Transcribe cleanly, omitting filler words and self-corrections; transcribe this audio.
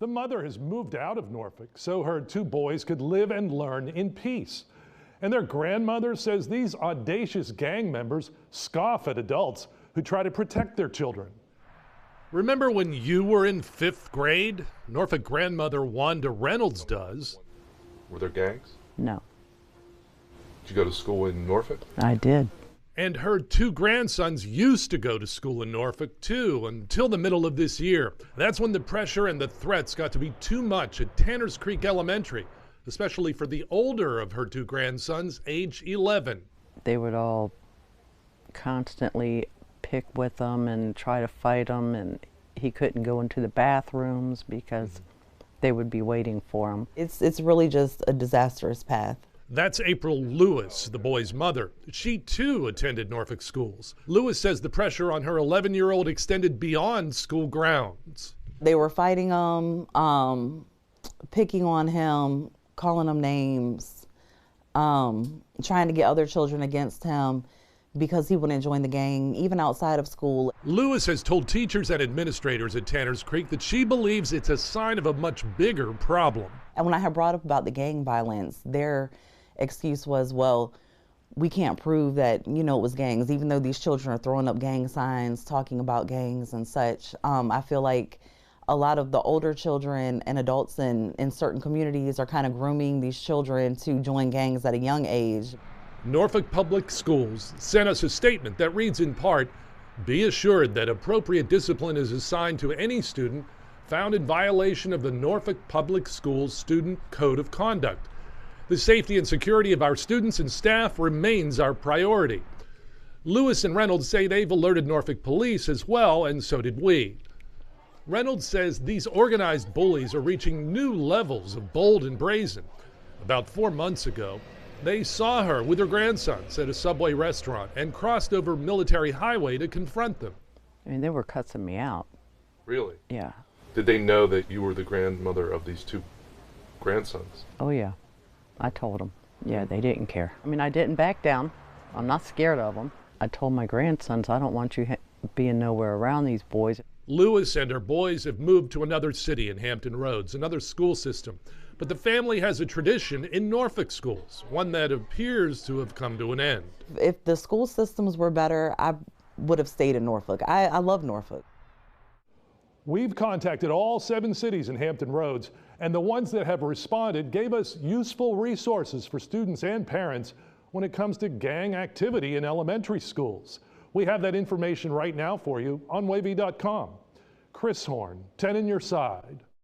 The mother has moved out of Norfolk so her two boys could live and learn in peace. And their grandmother says these audacious gang members scoff at adults who try to protect their children. Remember when you were in 5th grade? Norfolk grandmother Wanda Reynolds does. Were there gangs? No. Did you go to school in Norfolk? I did. And her two grandsons used to go to school in Norfolk too, until the middle of this year. That's when the pressure and the threats got to be too much at Tanners Creek Elementary, especially for the older of her two grandsons, age 11. They would all constantly pick with him and try to fight him, and he couldn't go into the bathrooms because they would be waiting for him. It's really just a disastrous path. That's April Lewis, the boy's mother. She too attended Norfolk schools. Lewis says the pressure on her 11-year-old extended beyond school grounds. They were fighting him, picking on him, calling him names, trying to get other children against him because he wouldn't join the gang, even outside of school. Lewis has told teachers and administrators at Tanners Creek that she believes it's a sign of a much bigger problem. And when I had brought up about the gang violence, their excuse was, well, we can't prove that, it was gangs, even though these children are throwing up gang signs, talking about gangs and such. I feel like a lot of the older children and adults in certain communities are kind of grooming these children to join gangs at a young age. Norfolk Public Schools sent us a statement that reads in part, "Be assured that appropriate discipline is assigned to any student found in violation of the Norfolk Public Schools Student Code of Conduct. The safety and security of our students and staff remains our priority." Lewis and Reynolds say they've alerted Norfolk police as well, and so did we. Reynolds says these organized bullies are reaching new levels of bold and brazen. About 4 months ago, they saw her with her grandsons at a Subway restaurant and crossed over Military Highway to confront them. I mean, they were cussing me out. Really? Yeah. Did they know that you were the grandmother of these two grandsons? Oh, yeah. I told them. Yeah, they didn't care. I mean, I didn't back down. I'm not scared of them. I told my grandsons, I don't want you being nowhere around these boys. Lewis and her boys have moved to another city in Hampton Roads, another school system. But the family has a tradition in Norfolk schools, one that appears to have come to an end. If the school systems were better, I would have stayed in Norfolk. I love Norfolk. We've contacted all 7 cities in Hampton Roads, and the ones that have responded gave us useful resources for students and parents when it comes to gang activity in elementary schools. We have that information right now for you on wavy.com. Chris Horn, 10 on your side.